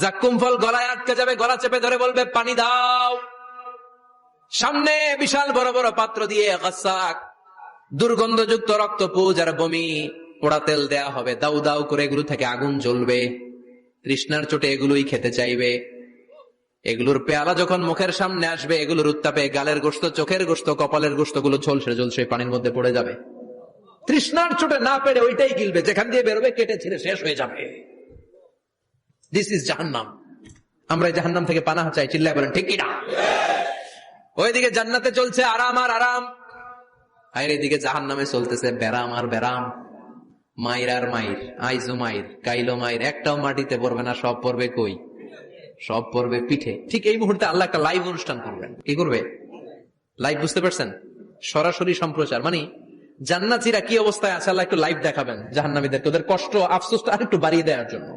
জাক্কুম ফল গলায় আটকে যাবে, গলা চেপে ধরে বলবে পানি দাও। সামনে বিশাল বড় বড় পাত্র দিয়ে গাসাক দুর্গন্ধযুক্ত রক্তপুজ আর বমি পোড়া তেল দেয়া হবে, দাউ দাউ করে এগুলো থেকে আগুন জ্বলবে। তৃষ্ণার চোটে এগুলোই খেতে চাইবে। এগুলোর পেয়ালা যখন মুখের সামনে আসবে, এগুলোর উত্তাপে গালের গোশত, চোখের গোশত, কপালের গোশত গুলো ঝলসে ঝলসে পানির মধ্যে পড়ে যাবে। তৃষ্ণার চোটে না পেরে ওইটাই গিলবে, যেখান দিয়ে বেরোবে কেটে ছিঁড়ে শেষ হয়ে যাবে। দিস ইজ জাহান্নাম। আমরা জাহান্নাম থেকে পানাহ চাই, চিল্লায় বলেন ঠিক কিনা? ওইদিকে জান্নাতে চলছে আরাম আর আরাম, আর এদিকে জাহান্নামে চলতেছে বেরাম আর বেরাম, মাইর আর মাইর, আইজো মাইর, কাইলো মাইর। একটাও মাটিতে পড়বে না, সব পড়বে কই? সব পড়বে পিঠে। ঠিক এই মুহূর্তে আল্লাহ একটা লাইভ অনুষ্ঠান করবেন। কি করবে? লাইভ, বুঝতে পারছেন? সরাসরি সম্প্রচার। মানে জান্নাতীরা কি অবস্থায় আছে আল্লাহ একটু লাইভ দেখাবেন জাহান্নামীদেরকে, ওদের কষ্ট আফসোসটা আরেকটু বাড়িয়ে দেওয়ার জন্য।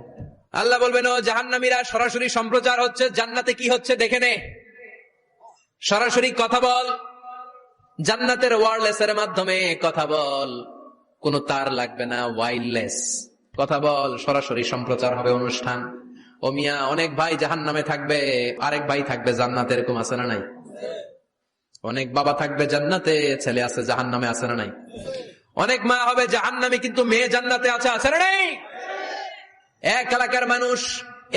আল্লাহ বলবেন, ও জাহান্নামীরা, সরাসরি সম্প্রচার হচ্ছে, জান্নাতে কি হচ্ছে দেখে নে, সরাসরি কথা বল। জান্নাতের ওয়্যারলেস এর মাধ্যমে কথা বল, কোন তার লাগবে না, ওয়্যারলেস কথা বল, সরাসরি সম্প্রচার হবে অনুষ্ঠান। ও মিয়া, অনেক ভাই জাহান্নামে থাকবে, আরেক ভাই থাকবে জান্নাতে, এরকম আছে না নাই? অনেক বাবা থাকবে জান্নাতে, ছেলে আছে জাহান্নামে, আছে না নাই? অনেক মা হবে জাহান্নামে কিন্তু মেয়ে জান্নাতে আছে, আছে না নাই? এক এলাকার মানুষ,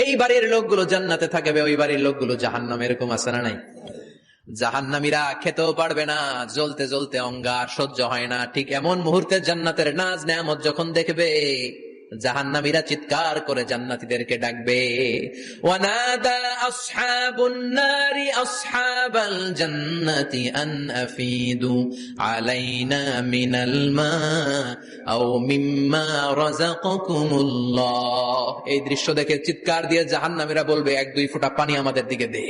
এই বাড়ির লোকগুলো জান্নাতে থাকবে, ওই বাড়ির লোকগুলো জাহান্নামে, এরকম আছে না নাই? জাহান্নামীরা খেতেও পারবে না, জ্বলতে জ্বলতে অঙ্গার সহ্য হয় না। ঠিক এমন মুহূর্তে জান্নাতের নাজ নেয়ামত যখন দেখবে, জাহান্নামীরা চিৎকার করে জান্নাতীদেরকে ডাকবে, ওয়ানাদা আসহাবুন নারি আসহাবাল জান্নাতি আন আফিদু আলাইনা মিনাল মা আও মিম্মা রাযাকাকুমুল্লাহ। এই দৃশ্য দেখে চিৎকার দিয়ে জাহান্নামীরা বলবে, এক দুই ফোঁটা পানি আমাদের দিকে দে,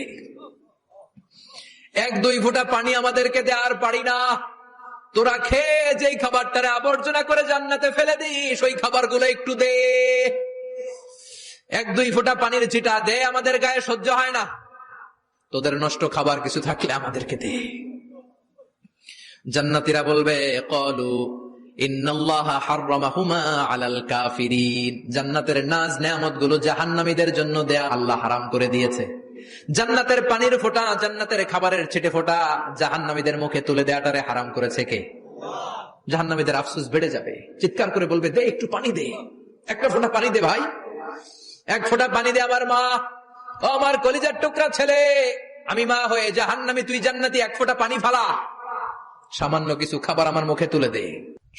এক দুই ফোঁটা পানি আমাদেরকে দে, আর পারি না। তোরা খেয়ে যেই খাবারটারে আবর্জনা করে জান্নাতে ফেলে দিস, ওই খাবারগুলো একটু দে, এক দুই ফোঁটা পানির ছিটা দে, আমাদের গায়ে সহ্য হয় না। তোদের নষ্ট খাবার কিছু থাকলে আমাদেরকে দে। জান্নাতীরা বলবে, ক্বালু ইন্নাল্লাহা হাররামাহুমা আলাল কাফিরিন। জান্নাতের নাজ নেয়ামত গুলো জাহান্নামীদের জন্য দেয়া আল্লাহ হারাম করে দিয়েছে। জান্নাতের পানির ফোঁটা, জান্নাতের খাবারের ছিটে ফোঁটা জাহান্নামীদের মুখে তুলে দেয়াটারে হারাম করেছে কে? জাহান্নামীদের আফসোস বেড়ে যাবে, চিৎকার করে বলবে, দে একটু পানি দে, একটা ফোঁটা পানি দে ভাই, এক ফোঁটা পানি দে আমার মা, ও আমার কলিজার টুকরা ছেলে, আমি মা হয়ে জাহান্নামী, তুই জান্নাতি, এক ফোঁটা পানি ফালা, সামান্য কিছু খাবার আমার মুখে তুলে দে।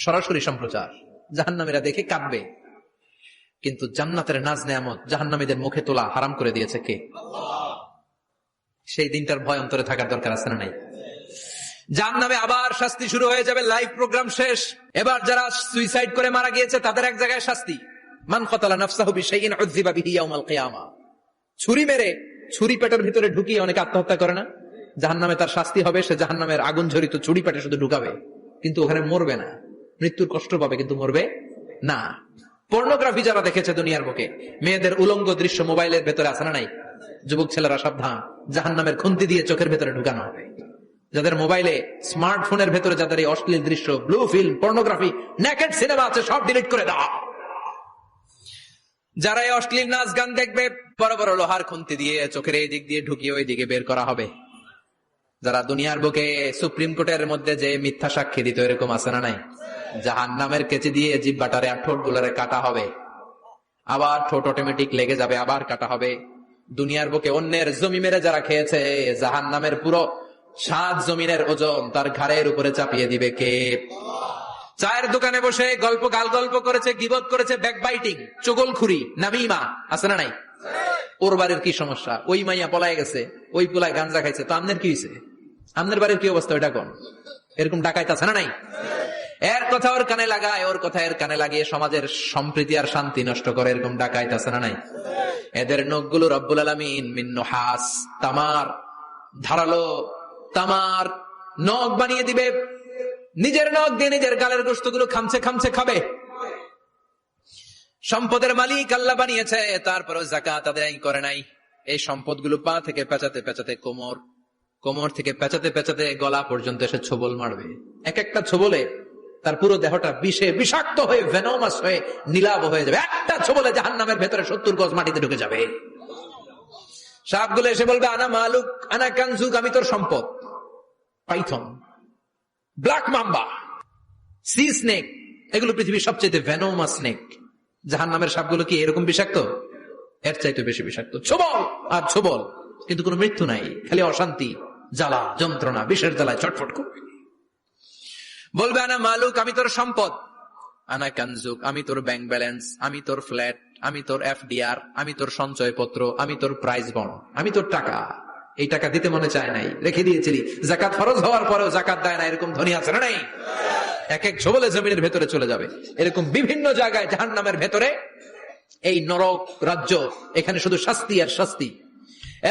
সরাসরি সম্প্রচার, জাহান্নামীরা দেখে কাঁদবে। কিন্তু জান্নাতের নাজ নেয়ামত জাহান্নামীদের মুখে তোলা হারাম করে দিয়েছে কে? সেই দিনটার ভয় অন্তরে থাকার দরকার আছে না নাই? জাহান্নামে আবার শাস্তি শুরু হয়ে যাবে, লাইভ প্রোগ্রাম শেষ। এবার যারা সুইসাইড করে মারা গিয়েছে তাদের এক জায়গায় শাস্তি। মান কাতালা নাফসাহু বিশাইইন উযযিবা বিহি ইয়াওমাল কিয়ামা। ছুরি মেরে, ছুরি পেটের ভিতরে ঢুকিয়ে অনেকে আত্মহত্যা করে না? জাহান্নামে তার শাস্তি হবে, সে জাহান্নামের আগুন ঝরিত ছুরি পেটে শুধু ঢুকাবে, কিন্তু ওখানে মরবে না, মৃত্যুর কষ্ট পাবে কিন্তু মরবে না। পর্নোগ্রাফি যারা দেখেছে দুনিয়ার বুকে, মেয়েদের উলঙ্গ দৃশ্য মোবাইলের ভেতরে আছে না নাই? যুবক ছেলেরা সাবধান, জাহান্নামের খুন্তি দিয়ে চোখের ভেতরে ঢুকানো হবে। যাদের মোবাইলে, স্মার্টফোনের ভেতরে যাদের এই অশ্লীল দৃশ্য, blue film, pornography, naked cinema আছে, সব ডিলিট করে দাও। যারা এই অশ্লীল নাচ গান দেখবে, বড় বড় লোহার খুন্তি দিয়ে চোখের এই দিক দিয়ে ঢুকিয়ে ওই দিকে বের করা হবে। যারা দুনিয়ার বুকে সুপ্রিম কোর্টের মধ্যে যে মিথ্যা সাক্ষী দিত, এরকম আছে না নাই? জাহান্নামের কেচি দিয়ে জিহ্বাটারে আর ঠোঁট গুলারে কাটা হবে, আবার ঠোঁট অটোমেটিক লেগে যাবে, আবার কাটা হবে। দুনিয়ার বুকে অন্যের জমি মেরে যারা খেয়েছে, জাহান্নামের পুরো 7 জমিনের ওজন তার ঘাড়ের উপরে চাপিয়ে দিবে কে? চায়ের দোকানে বসে গল্প, গাল গল্প করেছে, গীবত করেছে, ব্যাকবাইটিং, চুগলখুরি, নামিমা, আছে না নাই? ওর বাড়ির কি সমস্যা? ওই মাইয়া পলায় গেছে, ওই পোলায় গাঞ্জা খাইছে, তো আমনের কি হয়েছে? আমনের বাড়ির কি অবস্থা ওইটা কোন? এরকম ডাকাইত আছে না নাই? এর কথা ওর কানে লাগায়, ওর কথা এর কানে লাগিয়ে সমাজের সম্প্রীতি আর শান্তি নষ্ট করে, এরকম ডাকাইত আছে না নাই? এদের নখগুলো রব্বুল আলামিন মিন নুহাস, তামার, ধারালো তামার নখ বানিয়ে দিবে। নিজের নখ দিয়ে নিজের গালের গোশতগুলো খামছে খামছে খাবে। সম্পদের মালিক আল্লাহ বানিয়েছে, তারপরও যাকাত আদায় করে নাই। এই সম্পদগুলো পা থেকে পেঁচাতে পেঁচাতে কোমর, কোমর থেকে পেঁচাতে পেঁচাতে গলা পর্যন্ত এসে ছোবল মারবে। এক একটা ছোবলে তার পুরো দেহটা বিষে বিষাক্ত হয়ে, ভেনোমাস হয়ে, নীলাভ হয়ে যাবে। একটা ছোবলে জাহান্নামের ভেতরে 70 গজ মাটিতে ঢুকে যাবে। সাপগুলো এসে বলবে আনা মালুক আনা কানজুক, আমি তোর সম্পদ। Python, black mamba, C snake, এগুলো পৃথিবীর সবচেয়ে ভেনোমাস স্নেক। জাহান্নামের সাপগুলো কি এরকম বিষাক্ত? এর চাইতে বেশি বিষাক্ত। ছোবল আর ছোবল, কিন্তু কোনো মৃত্যু নাই, খালি অশান্তি, জ্বালা যন্ত্রণা, বিষের জ্বালায় চটফট করবে। বলবে আনা মালুক, আমি তোর সম্পদ। আনা কানজুক, আমি তোর ব্যাংক ব্যালেন্স, আমি তোর ফ্ল্যাট, আমি তোর এফডিআর, আমি তোর সঞ্চয়পত্র, আমি তোর প্রাইজ বন্ড, আমি তোর টাকা। এই টাকা দিতে মনে চায় নাই, রেখে দিয়েছিলি। জাকাত ফরজ হওয়ার পরেও জাকাত দেয় না, এরকম ধনী আছে না নাই? এক এক ছোবলে জমিনের ভেতরে চলে যাবে। এরকম বিভিন্ন জায়গায় জাহান্নামের ভেতরে এই নরক রাজ্য, এখানে শুধু শাস্তি আর শাস্তি।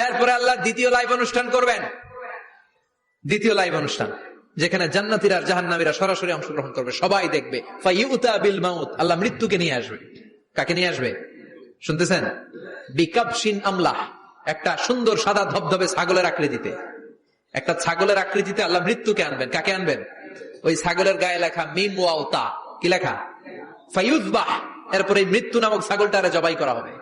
এরপরে আল্লাহ দ্বিতীয় লাইভ অনুষ্ঠান করবেন, দ্বিতীয় লাইভ অনুষ্ঠান, যেখানে জান্নাতীরা আর জাহান্নামীরা সরাসরি অংশগ্রহণ করবে, সবাই দেখবে। ফাইউতা বিল মাউত, আল্লাহ মৃত্যুকে নিয়ে আসবে। কাকে নিয়ে আসবে শুনতেছেন? বিকাবশিন আমলাহ, একটা সুন্দর সাদা ধবধবে ছাগলের আকৃতিতে, একটা ছাগলের আকৃতিতে আল্লাহ মৃত্যুকে আনবেন। কাকে আনবেন? ওই ছাগলের গায়ে লেখা মিম ওয়াও তা, কি লেখা? ফাইউযবাহ। এরপরে মৃত্যু নামক ছাগলটারে জবাই করা হবে।